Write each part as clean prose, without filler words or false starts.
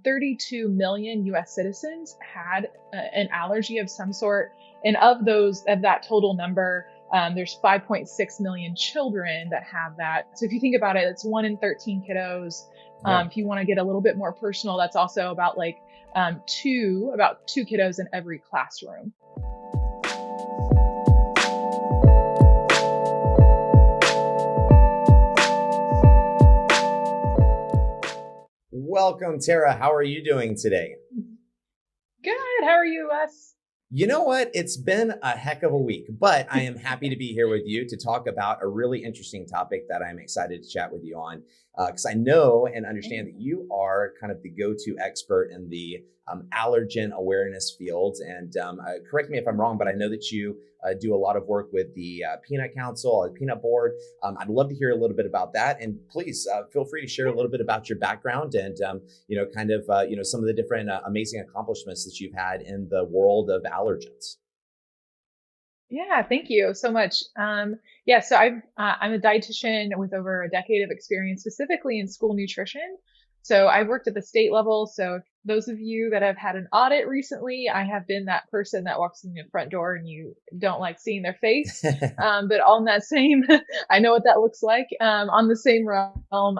32 million US citizens had an allergy of some sort. And of that total number, there's 5.6 million children that have that. So if you think about it, it's 1 in 13 kiddos. Yeah. If you want to get a little bit more personal, that's also about two kiddos in every classroom. Welcome, Tarrah. How are you doing today? Good. How are you, Wes? You know what? It's been a heck of a week, but I am happy to be here with you to talk about a really interesting topic that I'm excited to chat with you on, because I know and understand that you are kind of the go-to expert in the allergen awareness field. And correct me if I'm wrong, but I know that you do a lot of work with the Peanut Council, or the Peanut Board. I'd love to hear a little bit about that. And please feel free to share a little bit about your background and, some of the different amazing accomplishments that you've had in the world of allergens. Yeah, thank you so much. So I'm a dietitian with over a decade of experience, specifically in school nutrition. So I've worked at the state level. So those of you that have had an audit recently, I have been that person that walks in the front door and you don't like seeing their face. But on that same, I know what that looks like. On the same realm,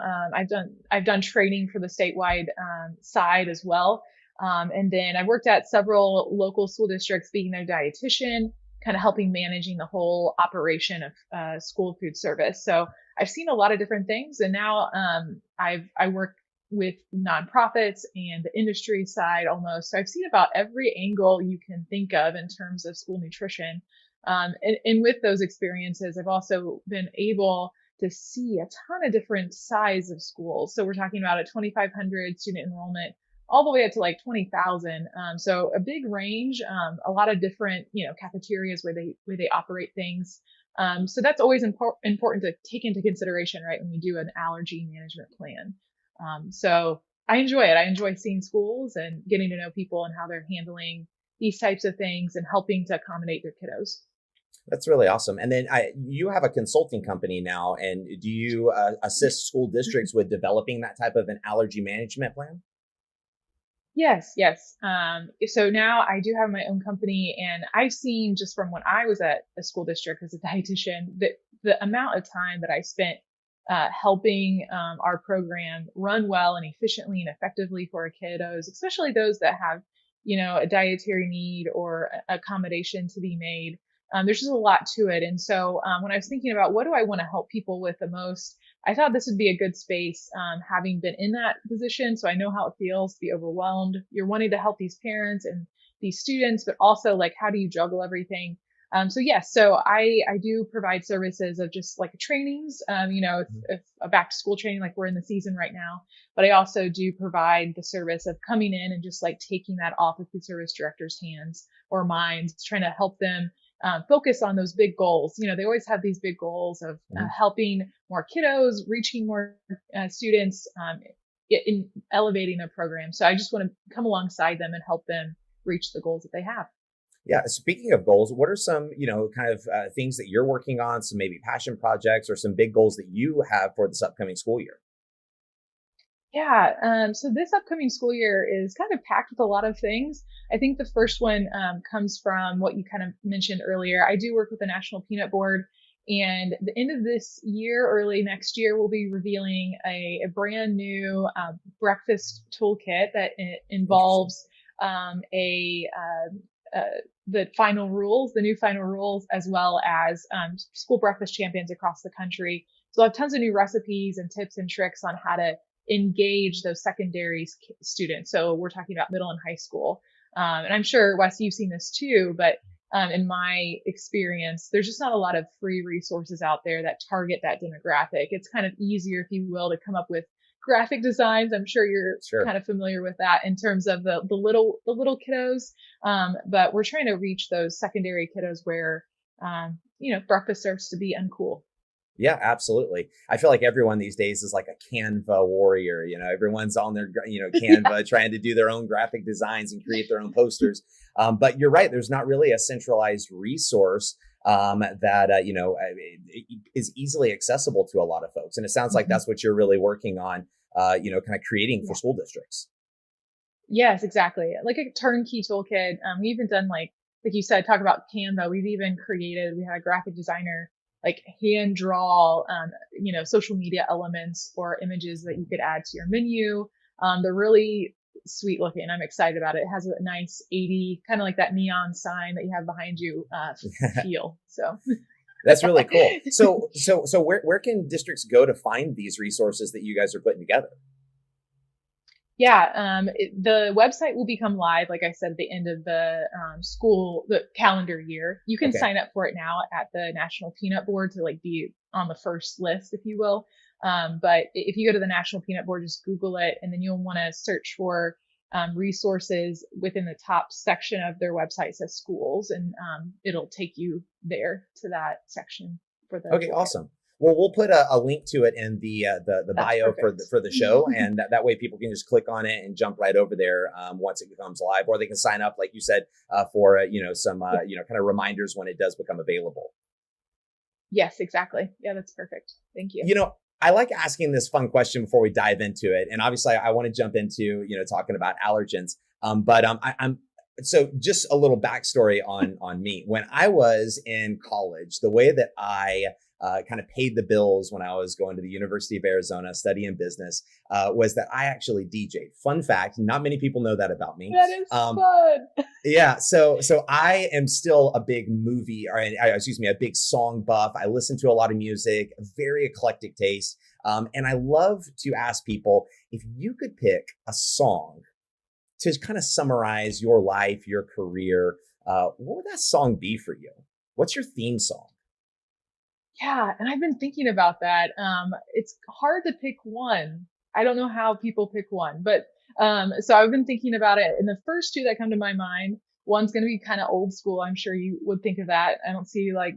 I've done training for the statewide side as well. And then I worked at several local school districts being their dietitian, kind of helping managing the whole operation of school food service. So I've seen a lot of different things, and now I work with nonprofits and the industry side almost. So I've seen about every angle you can think of in terms of school nutrition. And with those experiences, I've also been able to see a ton of different size of schools. So we're talking about a 2,500 student enrollment all the way up to like 20,000. So a big range, a lot of different, cafeterias where they operate things. So that's always important to take into consideration, right, when we do an allergy management plan. So I enjoy it. I enjoy seeing schools and getting to know people and how they're handling these types of things and helping to accommodate their kiddos. That's really awesome. And then you have a consulting company now, and do you assist school districts with developing that type of an allergy management plan? Yes. So now I do have my own company, and I've seen just from when I was at a school district as a dietitian, that the amount of time that I spent helping our program run well and efficiently and effectively for our kiddos, especially those that have, a dietary need or accommodation to be made. There's just a lot to it. And so when I was thinking about what do I want to help people with the most, I thought this would be a good space, having been in that position. So I know how it feels to be overwhelmed. You're wanting to help these parents and these students, but also like, how do you juggle everything? So I do provide services of just like trainings, if a back to school training, like we're in the season right now, but I also do provide the service of coming in and just like taking that off of food service directors' hands or minds, trying to help them focus on those big goals. They always have these big goals of helping more kiddos, reaching more students, in elevating their program. So I just want to come alongside them and help them reach the goals that they have. Yeah. Speaking of goals, what are some, things that you're working on, some maybe passion projects or some big goals that you have for this upcoming school year? Yeah. So this upcoming school year is kind of packed with a lot of things. I think the first one comes from what you kind of mentioned earlier. I do work with the National Peanut Board, and at the end of this year, early next year, we'll be revealing a brand new breakfast toolkit that involves the new final rules, as well as school breakfast champions across the country. So we'll have tons of new recipes and tips and tricks on how to engage those secondary students. So we're talking about middle and high school. And I'm sure, Wes, you've seen this too, but in my experience, there's just not a lot of free resources out there that target that demographic. It's kind of easier, if you will, to come up with graphic designs. I'm sure you're kind of familiar with that in terms of the little kiddos. But we're trying to reach those secondary kiddos where, breakfast starts to be uncool. Yeah, absolutely. I feel like everyone these days is like a Canva warrior. Everyone's on their, Canva trying to do their own graphic designs and create their own posters. But you're right. There's not really a centralized resource that, is easily accessible to a lot of folks. And it sounds like that's what you're really working on, kind of creating for school districts. Yes, exactly. Like a turnkey toolkit. We even done like you said, talk about Canva. We've even created, we had a graphic designer like hand draw, social media elements or images that you could add to your menu. They're really sweet looking. I'm excited about it. It has a nice 80, kind of like that neon sign that you have behind you, feel. So That's really cool. So where can districts go to find these resources that you guys are putting together? yeah, the website will become live, like I said, at the end of the calendar year. You can Okay. sign up for it now at the National Peanut Board to like be on the first list, if you will. But if you go to the National Peanut Board, just Google it, and then you'll want to search for resources within the top section of their website says schools, and it'll take you there to that section for the Okay, toolkit. awesome. Well, we'll put a link to it in the That's bio for perfect. the show, and that way people can just click on it and jump right over there once it becomes live, or they can sign up, like you said, for some Yeah. kind of reminders when it does become available. Yes, exactly. Yeah, that's perfect. Thank you. You know, I like asking this fun question before we dive into it, and obviously, I want to jump into talking about allergens. I'm so just a little backstory on me. When I was in college, the way that I kind of paid the bills when I was going to the University of Arizona studying business was that I actually DJ'd. Fun fact: not many people know that about me. That is Um, fun. yeah, so I am still a big movie, or excuse me, a big song buff. I listen to a lot of music, very eclectic taste, and I love to ask people if you could pick a song to kind of summarize your life, your career. What would that song be for you? What's your theme song? Yeah, and I've been thinking about that. It's hard to pick one. I don't know how people pick one, but so I've been thinking about it. And the first two that come to my mind, one's going to be kind of old school. I'm sure you would think of that. I don't see you like,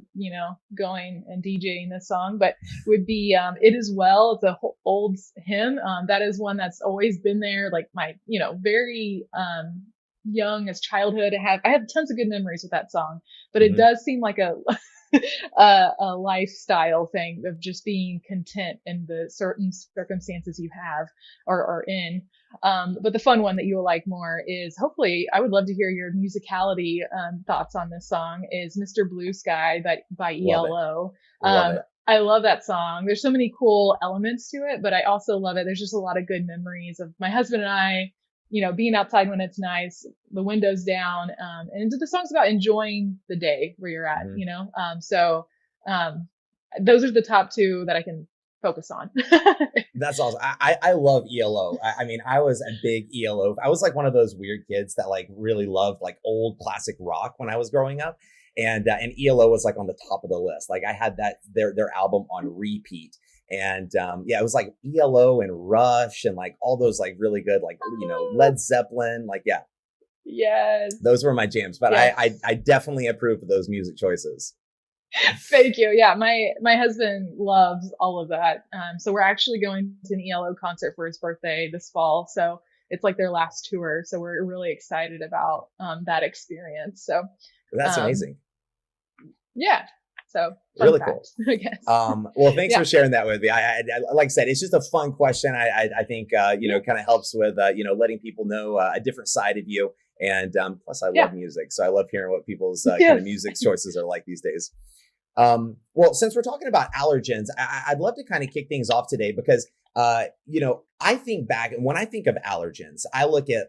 going and DJing this song, but would be It Is Well. It's a old hymn. That is one that's always been there, like my, very young as childhood. I have tons of good memories with that song, but it Hmm. does seem like a a lifestyle thing of just being content in the certain circumstances you have or are in. But the fun one that you will like more is, hopefully, I would love to hear your musicality thoughts on this song, is Mr. Blue Sky by Love it, ELO. love it. I love that song. There's so many cool elements to it, but I also love it. There's just a lot of good memories of my husband and I, being outside when it's nice, the windows down. And the song's about enjoying the day where you're at, Hmm. um, those are the top two that I can focus on. That's awesome. I love ELO. I mean, I was a big ELO. I was like one of those weird kids that like really loved like old classic rock when I was growing up, and ELO was like on the top of the list. Like I had their album on repeat, and yeah, it was like ELO and Rush and like all those like really good like Led Zeppelin. Like yeah, Yes. those were my jams. But Yes. I definitely approve of those music choices. Thank you. Yeah, my husband loves all of that. So we're actually going to an ELO concert for his birthday this fall. So it's like their last tour. So we're really excited about that experience. So That's um, amazing. yeah. So fun Really cool. fact, I guess. Well, thanks for Yeah. sharing that with me. Like I said, it's just a fun question. I think Yeah. kind of helps with letting people know a different side of you. And plus, I love Yeah. music, so I love hearing what people's kind of Yes. music choices are like these days. Well, since we're talking about allergens, I'd love to kind of kick things off today because I think back, and when I think of allergens, I look at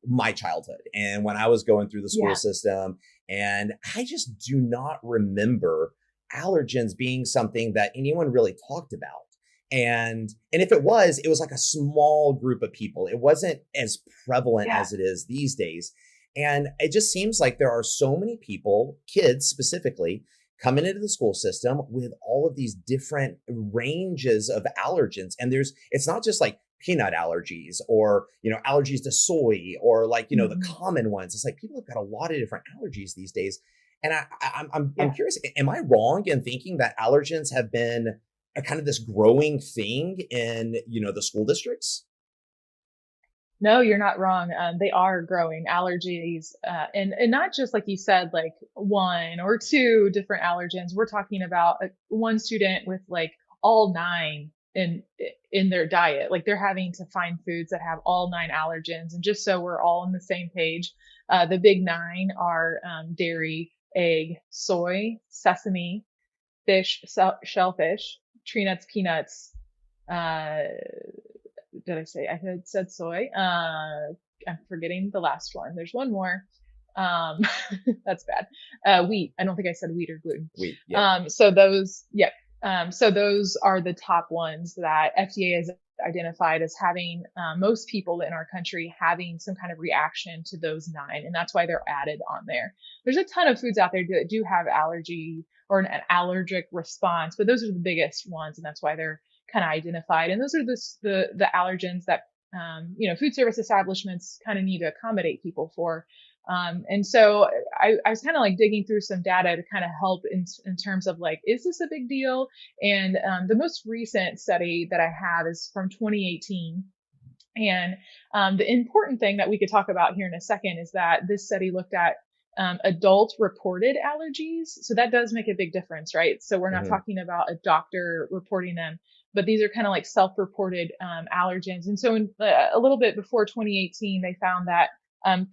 my childhood and when I was going through the school Yeah. system, and I just do not remember allergens being something that anyone really talked about. And if it was like a small group of people. It wasn't as prevalent Yeah. as it is these days. And it just seems like there are so many people, kids specifically, coming into the school system with all of these different ranges of allergens. And it's not just like peanut allergies or allergies to soy or like the Mhm. common ones. It's like people have got a lot of different allergies these days. And I'm Yeah. curious, am I wrong in thinking that allergens have been a kind of this growing thing in the school districts? No, you're not wrong. They are growing allergies, and not just like you said, like one or two different allergens. We're talking about one student with like all nine. in in their diet. Like they're having to find foods that have all 9 allergens. And just so we're all on the same page, the big 9 are dairy, egg, soy, sesame, fish, shellfish, tree nuts, peanuts. Uh, did I say I had said soy? I'm forgetting the last one. There's one more. Um, that's bad. Wheat. I don't think I said wheat or gluten. Wheat. Yeah. So those, yeah. So those are the top ones that FDA has identified as having most people in our country having some kind of reaction to those 9, and that's why they're added on there. There's a ton of foods out there that do have allergy or an allergic response, but those are the biggest ones, and that's why they're kind of identified. And those are the allergens that food service establishments kind of need to accommodate people for. And so I was kind of like digging through some data to kind of help in terms of like, is this a big deal? And the most recent study that I have is from 2018. And the important thing that we could talk about here in a second is that this study looked at adult reported allergies. So that does make a big difference, right? So we're not Mm-hmm. talking about a doctor reporting them, but these are kind of like self-reported allergens. And so a little bit before 2018, they found that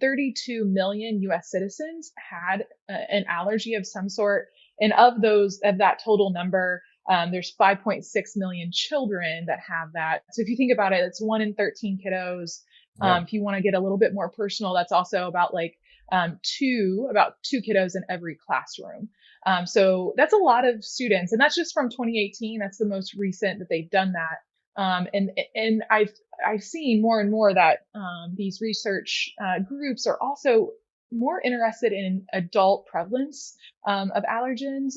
32 million US citizens had an allergy of some sort. And of that total number, there's 5.6 million children that have that. So if you think about it, it's 1 in 13 kiddos. Yeah. If you want to get a little bit more personal, that's also about like about two kiddos in every classroom. So that's a lot of students, and that's just from 2018. That's the most recent that they've done that. And I've seen more and more that these research groups are also more interested in adult prevalence of allergens.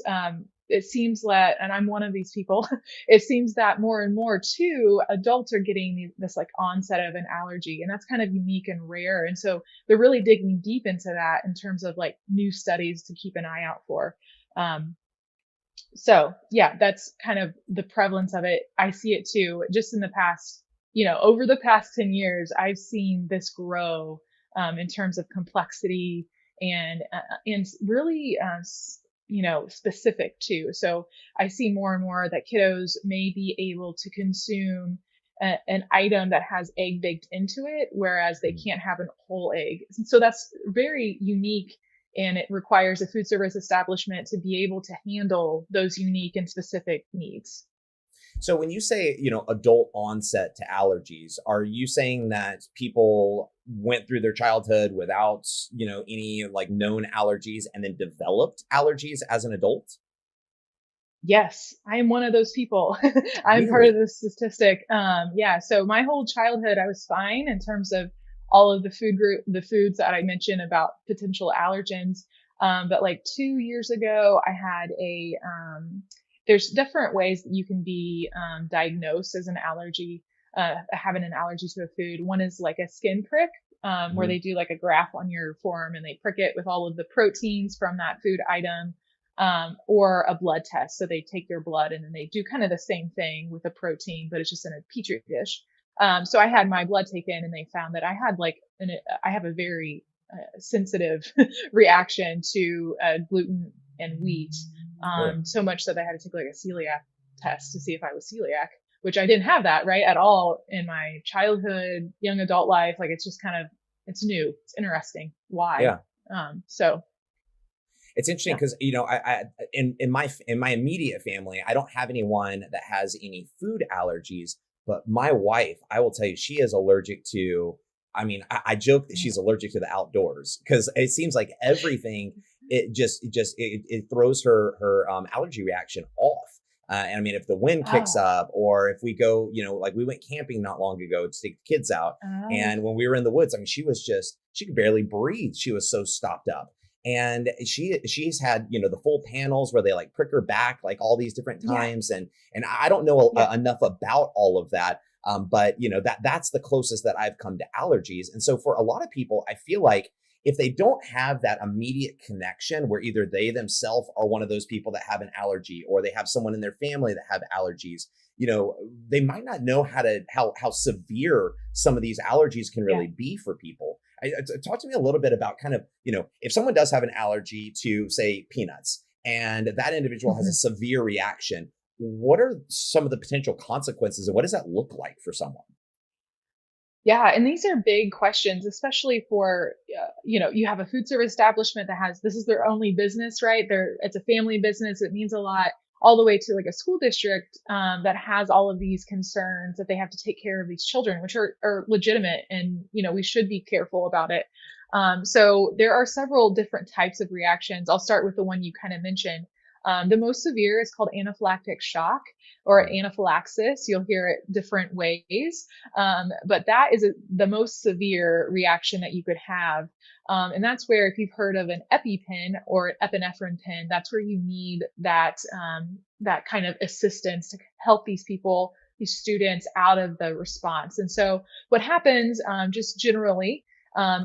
It seems that, and I'm one of these people, it seems that more and more too, adults are getting this like onset of an allergy, and that's kind of unique and rare. And so they're really digging deep into that in terms of like new studies to keep an eye out for. Um, so yeah, that's kind of the prevalence of it. I see it too, just in the past, over the past 10 years, I've seen this grow in terms of complexity and really, specific too. So I see more and more that kiddos may be able to consume an item that has egg baked into it, whereas they can't have a whole egg. So that's very unique, and it requires a food service establishment to be able to handle those unique and specific needs. So when you say, adult onset to allergies, are you saying that people went through their childhood without, any like known allergies and then developed allergies as an adult? Yes, I am one of those people. I'm part of Really? this statistic. Yeah, so my whole childhood, I was fine in terms of all of the foods that I mentioned about potential allergens. But like 2 years ago, I had there's different ways that you can be diagnosed as an allergy, having an allergy to a food. One is like a skin prick, where Hmm. they do like a graph on your forearm and they prick it with all of the proteins from that food item, or a blood test. So they take your blood and then they do kind of the same thing with a protein, but it's just in a petri dish. So I had my blood taken and they found that I had I have a very sensitive reaction to gluten and wheat. Really? So much so that I had to take like a celiac test to see if I was celiac, which I didn't have that right at all in my childhood, young adult life. Like it's just kind of, it's new. It's interesting. Why? Yeah. So It's interesting yeah. because I in my immediate family, I don't have anyone that has any food allergies, but my wife, I will tell you, she is allergic to. I mean, I joke that she's allergic to the outdoors because it seems like everything. It throws her allergy reaction off. And I mean, if the wind kicks Oh, up, or if we go, like we went camping not long ago to take the kids out, oh, and when we were in the woods, I mean, she could barely breathe. She was so stopped up, and she's had the full panels where they like prick her back like all these different yeah, times, and I don't know yeah. enough about all of that, but that's the closest that I've come to allergies. And so for a lot of people, I feel like if they don't have that immediate connection where either they themselves are one of those people that have an allergy or they have someone in their family that have allergies, they might not know how severe some of these allergies can Yeah. really be for people. Talk to me a little bit about kind of, if someone does have an allergy to, say, peanuts, and that individual has a Mhm. severe reaction, what are some of the potential consequences and what does that look like for someone? Yeah, and these are big questions, especially for you have a food service establishment that has this is their only business, right? It's a family business. It means a lot, all the way to like a school district that has all of these concerns that they have to take care of these children, which are legitimate, and we should be careful about it. So there are several different types of reactions. I'll start with the one you kind of mentioned. The most severe is called anaphylactic shock or Mm, anaphylaxis. You'll hear it different ways. But that is the most severe reaction that you could have. And that's where, if you've heard of an EpiPen or an epinephrine pen, that's where you need that kind of assistance to help these people, these students, out of the response. And so, what happens, just generally,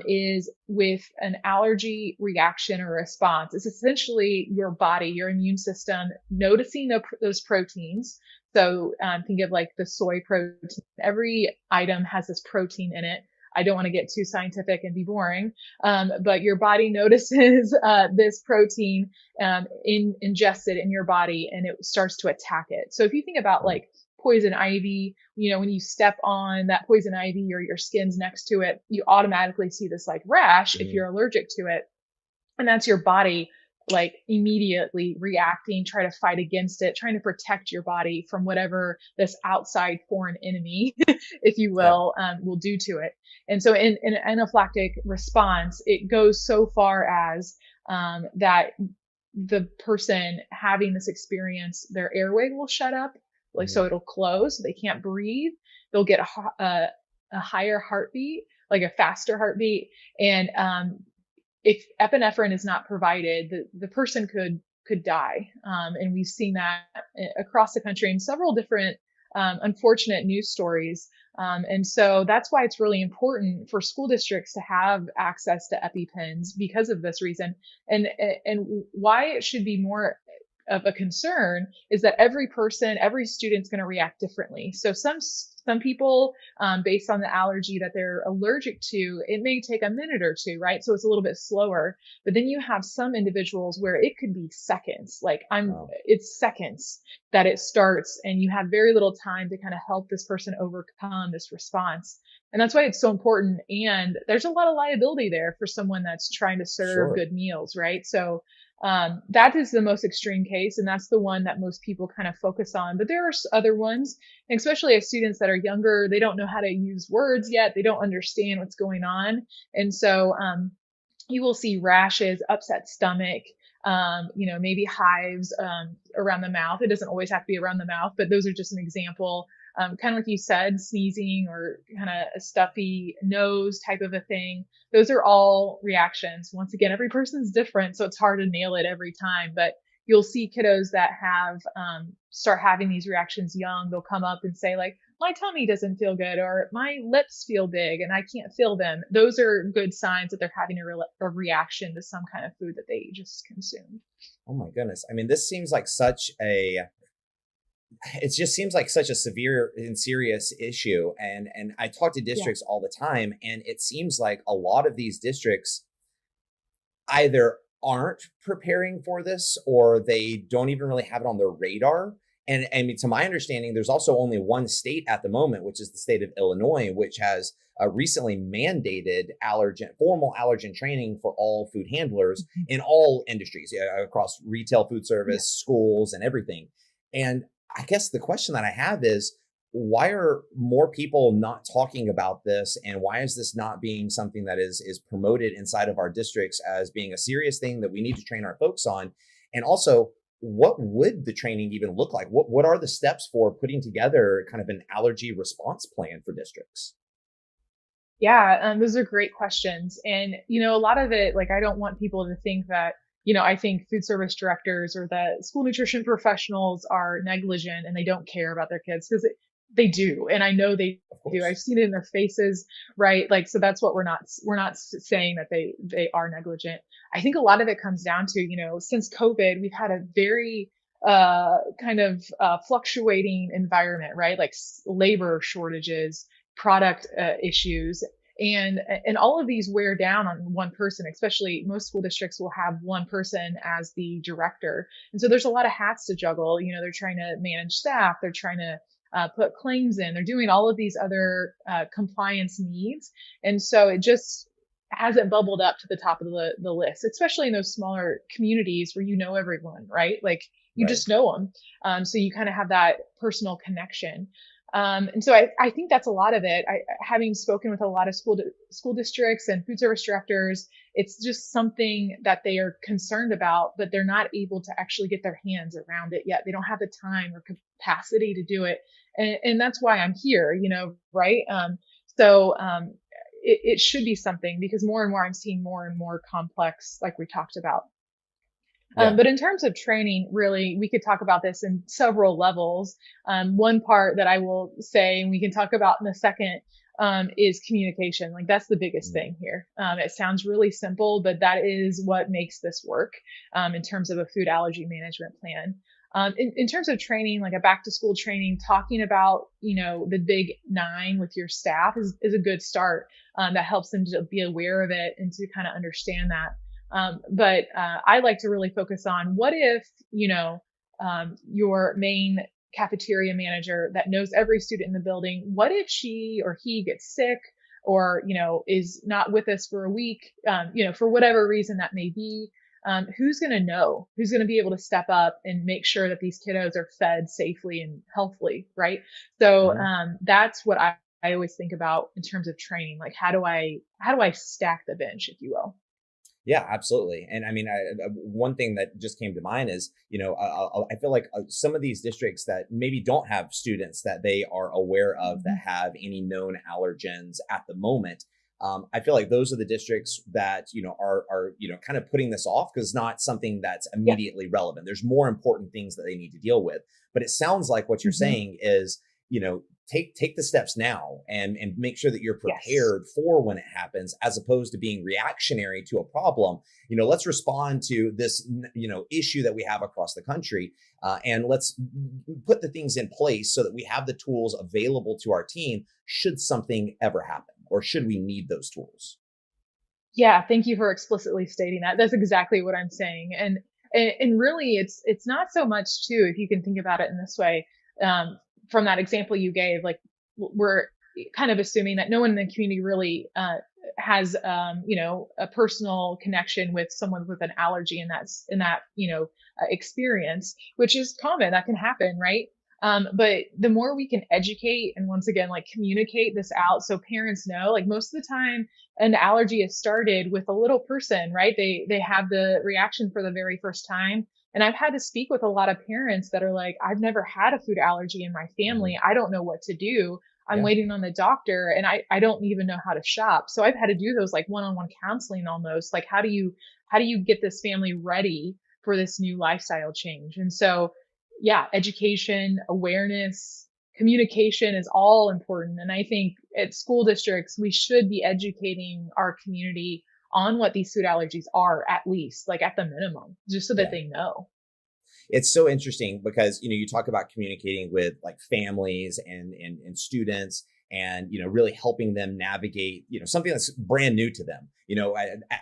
is with an allergy reaction or response. It's essentially your body, your immune system noticing those proteins. So think of like the soy protein. Every item has this protein in it. I don't want to get too scientific and be boring, but your body notices this protein ingested in your body, and it starts to attack it. So if you think about mm, like poison ivy, when you step on that poison ivy or your skin's next to it, you automatically see this like rash if mm, you're allergic to it. And that's your body like immediately reacting, try to fight against it, trying to protect your body from whatever this outside foreign enemy, if you yeah. will do to it. And so in an anaphylactic response, it goes so far as that the person having this experience, their airway will shut up, like Mm, so it'll close, so they can't breathe. They'll get a higher heartbeat, like a faster heartbeat, and if epinephrine is not provided, the person could die. And we've seen that across the country in several different unfortunate news stories. And so that's why it's really important for school districts to have access to EpiPens because of this reason. And why it should be more of a concern is that every person, every student's going to react differently. So some people, based on the allergy that they're allergic to, it may take a minute or two, right? So it's a little bit slower. But then you have some individuals where it could be seconds. wow. It's seconds that it starts, and you have very little time to kind of help this person overcome this response. And that's why it's so important. And there's a lot of liability there for someone that's trying to serve Sure. good meals, right? So that is the most extreme case, and that's the one that most people kind of focus on. But there are other ones, and especially as students that are younger, they don't know how to use words yet. They don't understand what's going on. And so you will see rashes, upset stomach, maybe hives around the mouth. It doesn't always have to be around the mouth, but those are just an example. Kind of like you said, sneezing or kind of a stuffy nose type of a thing. Those are all reactions. Once again, every person's different, so it's hard to nail it every time. But you'll see kiddos that have start having these reactions young. They'll come up and say like, my tummy doesn't feel good, or my lips feel big and I can't feel them. Those are good signs that they're having a reaction to some kind of food that they just consumed. Oh my goodness. I mean, this seems like such a it just seems like such a severe and serious issue. And I talk to Yeah. districts all the time, and it seems like a lot of these districts either aren't preparing for this or they don't even really have it on their radar. And I mean, to my understanding, there's also only one state at the moment, which is the state of Illinois, which has recently mandated formal allergen training for all food handlers Mhm. in all industries, across retail, food Yeah. service, schools, and everything. And I guess the question that I have is, why are more people not talking about this, and why is this not being something that is promoted inside of our districts as being a serious thing that we need to train our folks on? And also, what would the training even look like? What are the steps for putting together kind of an allergy response plan for districts? Yeah, those are great questions. And, a lot of it, like, I don't want people to think that, I think food service directors or the school nutrition professionals are negligent and they don't care about their kids, because they do. And I know they Of do. course. I've seen it in their faces, right? Like, so that's what we're not saying that they are negligent. I think a lot of it comes down to, since COVID, we've had a very, kind of fluctuating environment, right? Like labor shortages, product issues. And all of these wear down on one person. Especially most school districts will have one person as the director, and so there's a lot of hats to juggle. They're trying to manage staff, they're trying to put claims in, they're doing all of these other compliance needs, and so it just hasn't bubbled up to the top of the list, especially in those smaller communities where everyone, right? Like you Right. just know them. So you kind of have that personal connection. And so I think that's a lot of it. Having spoken with a lot of school districts and food service directors, it's just something that they are concerned about, but they're not able to actually get their hands around it yet. They don't have the time or capacity to do it. And that's why I'm here, right? It should be something, because more and more I'm seeing more and more complex, like we talked about. Yeah. But in terms of training, really, we could talk about this in several levels. One part that I will say, and we can talk about in a second, is communication. Like that's the biggest Mm. thing here. It sounds really simple, but that is what makes this work in terms of a food allergy management plan. In terms of training, like a back to school training, talking about, the big nine with your staff is a good start. That helps them to be aware of it and to kind of understand that. But I like to really focus on what if, your main cafeteria manager that knows every student in the building, what if she or he gets sick or, is not with us for a week, for whatever reason that may be. Who's going to know? Who's going to be able to step up and make sure that these kiddos are fed safely and healthily, right? So Mhm. that's what I always think about in terms of training. Like how do I stack the bench, if you will? Yeah, absolutely. And I mean, one thing that just came to mind is, I feel like some of these districts that maybe don't have students that they are aware of that Mhm. have any known allergens at the moment. I feel like those are the districts that are kind of putting this off because it's not something that's Yeah. immediately relevant. There's more important things that they need to deal with. But it sounds like what you're Hmm. saying is, take the steps now and make sure that you're Yes. prepared for when it happens, as opposed to being reactionary to a problem. Let's respond to this issue that we have across the country, and let's put the things in place so that we have the tools available to our team should something ever happen or should we need those tools. Yeah. Thank you for explicitly stating that. That's exactly what I'm saying. And really it's not so much too, if you can think about it in this way, um, from that example you gave, like we're kind of assuming that no one in the community really, has, a personal connection with someone with an allergy in that, experience, which is common. That can happen, right? But the more we can educate and once again, like communicate this out so parents know, like most of the time, an allergy is started with a little person, right? They have the reaction for the very first time. And I've had to speak with a lot of parents that are like, I've never had a food allergy in my Mhm. family. I don't know what to do. I'm Yeah. waiting on the doctor and I don't even know how to shop. So I've had to do those like one-on-one counseling almost. Like how do you get this family ready for this new lifestyle change? And so yeah, education, awareness, communication is all important. And I think at school districts, we should be educating our community on what these food allergies are, at least, like at the minimum, just so that Yeah. they know. It's so interesting because you talk about communicating with like families and students, and really helping them navigate something that's brand new to them.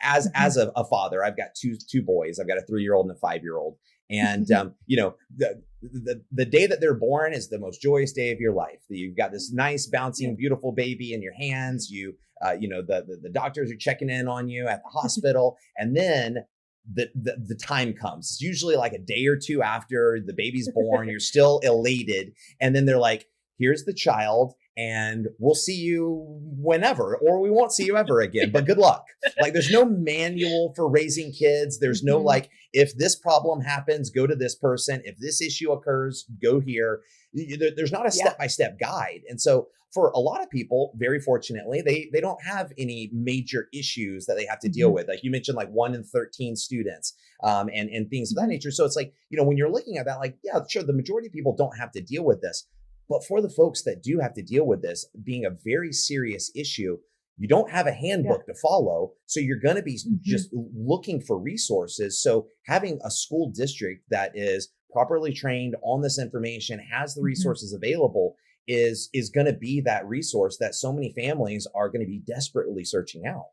As Mhm. a father, I've got two boys. I've got a 3-year old and a 5-year old. And the day that they're born is the most joyous day of your life. You've got this nice Yeah. bouncing beautiful baby in your hands. The doctors are checking in on you at the hospital, and then the time comes. It's usually like a day or two after the baby's born. You're still elated, and then they're like, "Here's the child, and we'll see you whenever, or we won't see you ever again. But good luck." Like, there's no manual for raising kids. There's no Mhm. like, if this problem happens, go to this person. If this issue occurs, go here. There's not a Yeah. step by step guide, and so for a lot of people, very fortunately, they don't have any major issues that they have to deal Mhm. with. Like you mentioned, like 1 in 13 students, and things of that Mhm. nature. So it's like, when you're looking at that, like, yeah, sure, the majority of people don't have to deal with this, but for the folks that do have to deal with this being a very serious issue, you don't have a Yeah. handbook to follow. So you're going to be Mhm. just looking for resources. So having a school district that is properly trained on this information, has the Mhm. resources available, is going to be that resource that so many families are going to be desperately searching out.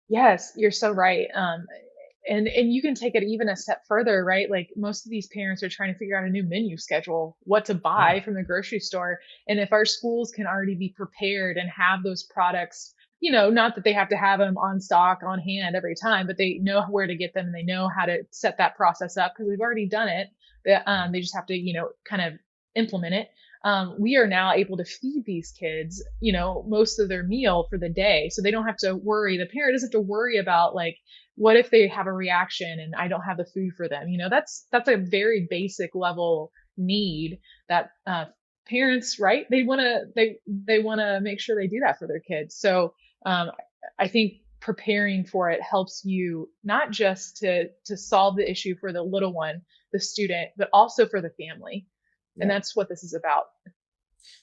Yes, you're so right. And you can take it even a step further, right? Like most of these parents are trying to figure out a new menu schedule, what to Yeah. buy from the grocery store. And if our schools can already be prepared and have those products, not that they have to have them on stock on hand every time, but they know where to get them and they know how to set that process up because we've already done it. They just have to, kind of implement it. We are now able to feed these kids, most of their meal for the day. So they don't have to worry. The parent doesn't have to worry about like, what if they have a reaction and I don't have the food for them? That's a very basic level need that parents, right? They want to make sure they do that for their kids. So I think preparing for it helps you not just to solve the issue for the little one, the student, but also for the family. And Yeah. that's what this is about.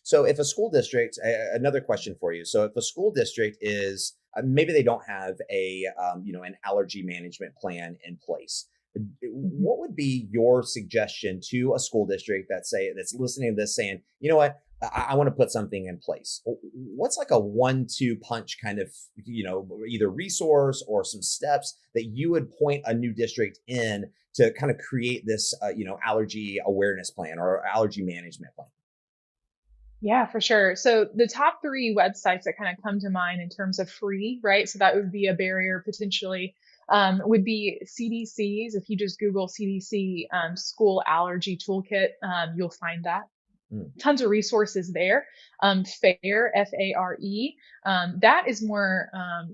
So if a school district, another question for you. So if a school district is maybe they don't have a an allergy management plan in place, Mhm. what would be your suggestion to a school district that's listening to this saying, you know what, I want to put something in place? What's like a 1-2 punch kind of either resource or some steps that you would point a new district in to kind of create this allergy awareness plan or allergy management plan? Yeah, for sure. So the top three websites that kind of come to mind in terms of free, right? So that would be a barrier potentially, would be CDC's. If you just Google CDC school allergy toolkit, you'll find that. Mm, Tons of resources there. FARE, FARE, that is more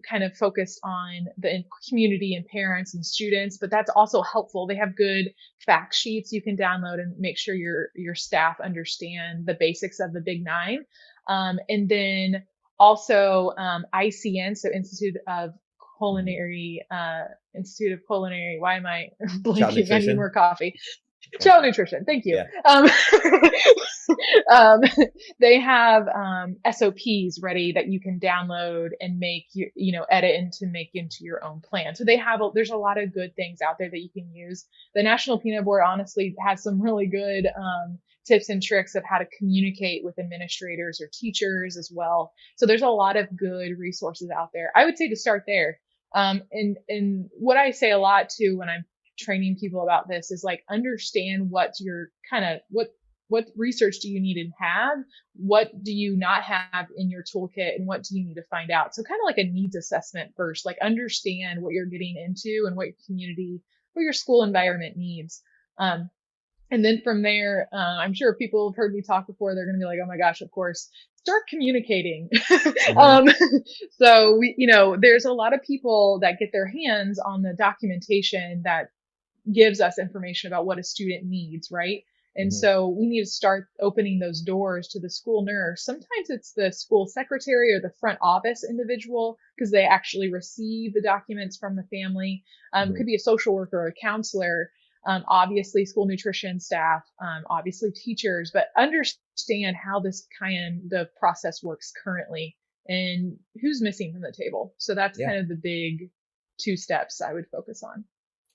kind of focused on the community and parents and students, but that's also helpful. They have good fact sheets you can download and make sure your staff understand the basics of the Big Nine. And then also ICN, so Institute of Culinary. Why am I child blanking? I need nutrition. more coffee. Yeah. Child nutrition. Thank you. Yeah. Um, they have SOPs ready that you can download and make edit into make into your own plan. So there's a lot of good things out there that you can use. The National Peanut Board honestly has some really good tips and tricks of how to communicate with administrators or teachers as well. So there's a lot of good resources out there. I would say to start there. And what I say a lot too when I'm training people about this is like understand what's your kind of what research do you need to have, what do you not have in your toolkit, and what do you need to find out. So kind of like a needs assessment first, like understand what you're getting into and what your community or your school environment needs. And then from there, I'm sure people have heard me talk before, they're going to be like, oh my gosh, of course, start communicating. Hmm. um, so there's a lot of people that get their hands on the documentation that gives us information about what a student needs, right? And Hmm. so we need to start opening those doors to the school nurse. Sometimes it's the school secretary or the front office individual because they actually receive the documents from the family. It Hmm. could be a social worker or a counselor, obviously school nutrition staff, obviously teachers, but understand how this kind of process works currently and who's missing from the table. So that's Yeah. kind of the big two steps I would focus on.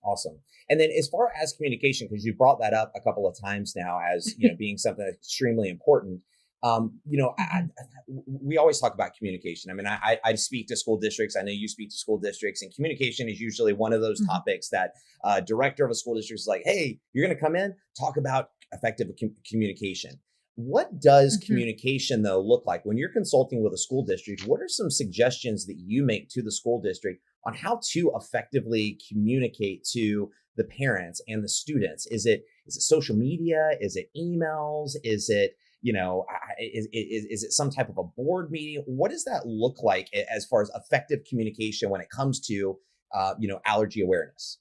Awesome. And then as far as communication, because you brought that up a couple of times now as being something that's extremely important. Mhm. We always talk about communication. I mean, I speak to school districts. I know you speak to school districts, and communication is usually one of those Mhm. topics that director of a school district is like, "Hey, you're going to come in, talk about effective communication." What does Mhm. communication though look like when you're consulting with a school district? What are some suggestions that you make to the school district on how to effectively communicate to the parents and the students? Is it social media? Is it emails? Is it is it some type of a board meeting? What does that look like as far as effective communication when it comes to allergy awareness?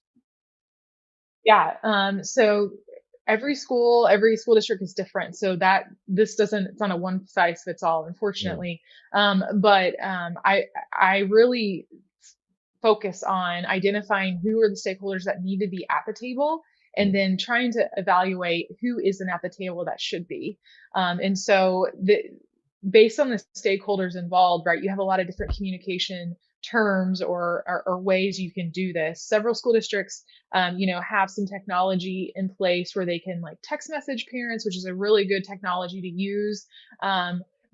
Yeah. So every school district is different. So that this doesn't, it's not a one size fits all, Mm, unfortunately. I really focus on identifying who are the stakeholders that need to be at the table and mm, then trying to evaluate who isn't at the table that should be. And so based on the stakeholders involved, right, you have a lot of different communication terms or ways you can do this. Several school districts, have some technology in place where they can like text message parents, which is a really good technology to use.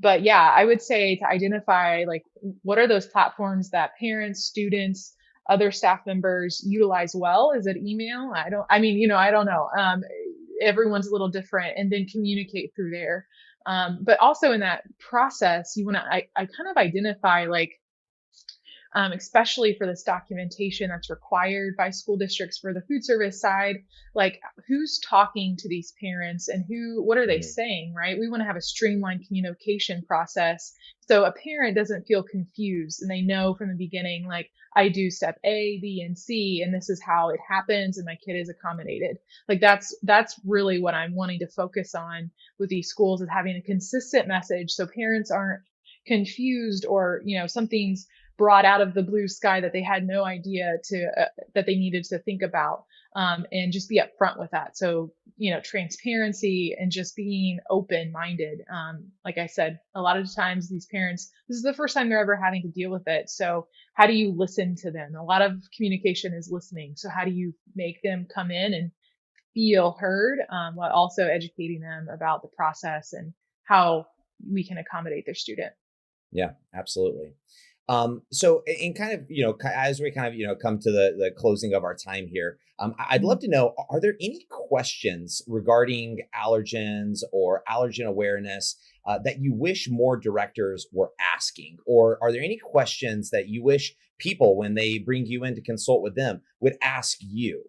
But yeah, I would say to identify like what are those platforms that parents, students, other staff members utilize well. Is it email? I don't know. Everyone's a little different, and then communicate through there. But also in that process, you want to, I kind of identify like, especially for this documentation that's required by school districts for the food service side, like who's talking to these parents and what are they Mhm. saying, right? We want to have a streamlined communication process so a parent doesn't feel confused and they know from the beginning, like, I do step A, B, and C, and this is how it happens, and my kid is accommodated. Like that's really what I'm wanting to focus on with these schools, is having a consistent message so parents aren't confused, or something's brought out of the blue sky that they had no idea that they needed to think about, and just be upfront with that. So transparency and just being open minded. Like I said, a lot of times these parents, this is the first time they're ever having to deal with it. So how do you listen to them? A lot of communication is listening. So how do you make them come in and feel heard, while also educating them about the process and how we can accommodate their student? Yeah, absolutely. So in kind of, as we kind of, come to the closing of our time here, I'd love to know, are there any questions regarding allergens or allergen awareness that you wish more directors were asking? Or are there any questions that you wish people, when they bring you in to consult with them, would ask you?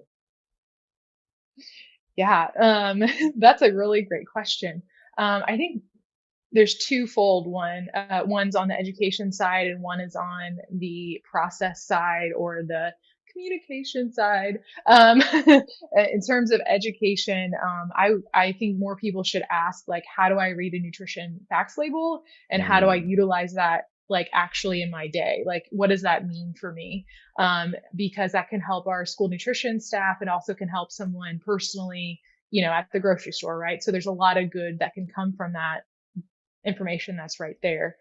Yeah, that's a really great question. I think there's twofold. One's on the education side, and one is on the process side or the communication side. In terms of education, I think more people should ask, like, how do I read a nutrition facts label, and how do I Mm, utilize that like actually in my day? Like, what does that mean for me? Because that can help our school nutrition staff, and also can help someone personally, at the grocery store, right? So there's a lot of good that can come from that information that's right there.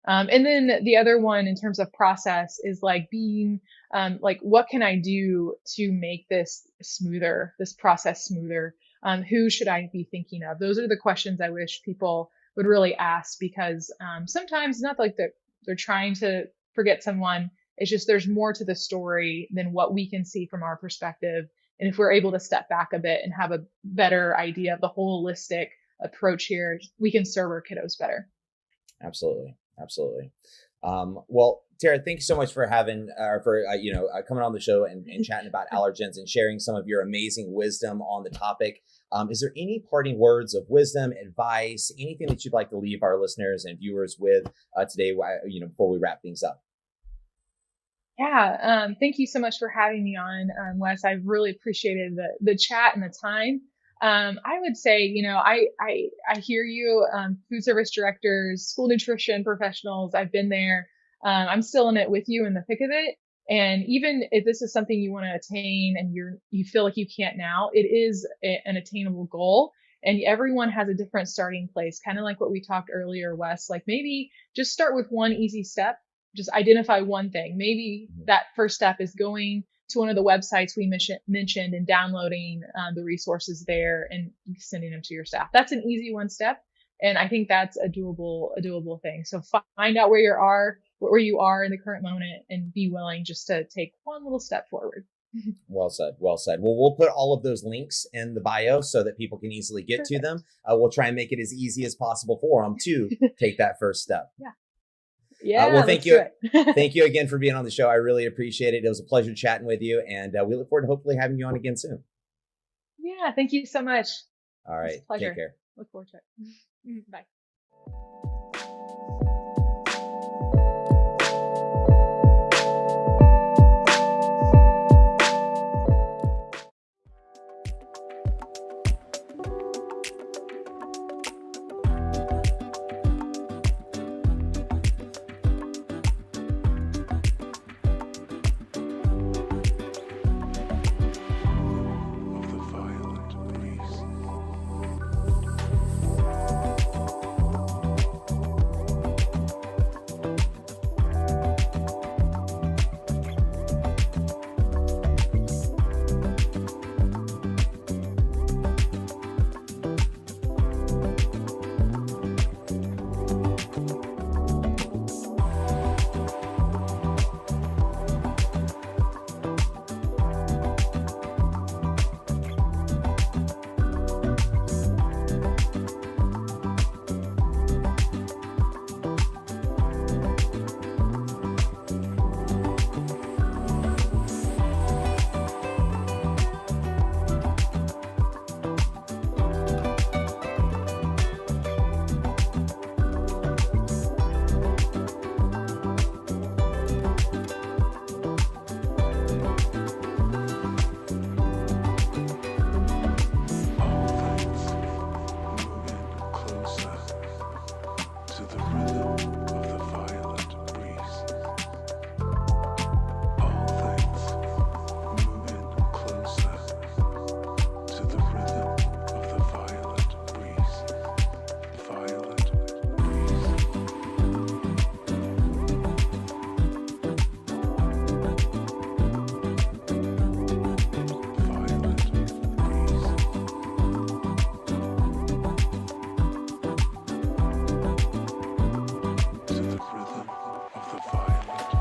And then the other one in terms of process is like being, like, what can I do to make this process smoother? Who should I be thinking of? Those are the questions I wish people would really ask, because sometimes not like they're trying to forget someone. It's just there's more to the story than what we can see from our perspective. And if we're able to step back a bit and have a better idea of the holistic approach here, we can serve our kiddos better. absolutely. Absolutely. Well, Tara, thank you so much for having, coming on the show and chatting about allergens and sharing some of your amazing wisdom on the topic. Is there any parting words of wisdom, advice, anything that you'd like to leave our listeners and viewers with today, before we wrap things up? Yeah, thank you so much for having me on, Wes. I've really appreciated the chat and the time. I would say, I hear you, food service directors, school nutrition professionals. I've been there. I'm still in it with you in the thick of it. And even if this is something you want to attain and you feel like you can't now, it is an attainable goal. And everyone has a different starting place, kind of like what we talked earlier, Wes. Like maybe just start with one easy step, just identify one thing. Maybe Mhm. that first step is going to one of the websites we mentioned and downloading the resources there and sending them to your staff. That's an easy one step. And I think that's a doable thing. So find out where you are in the current moment, and be willing just to take one little step forward. Well said. Well said. Well, we'll put all of those links in the bio so that people can easily get to Perfect. them. We'll try and make it as easy as possible for them to take that first step. Yeah. Well, Yeah, thank let's do you. it. Thank you again for being on the show. I really appreciate it. It was a pleasure chatting with you, and we look forward to hopefully having you on again soon. Yeah, thank you so much. All It's right. a Take pleasure. care. Look forward to it. Bye.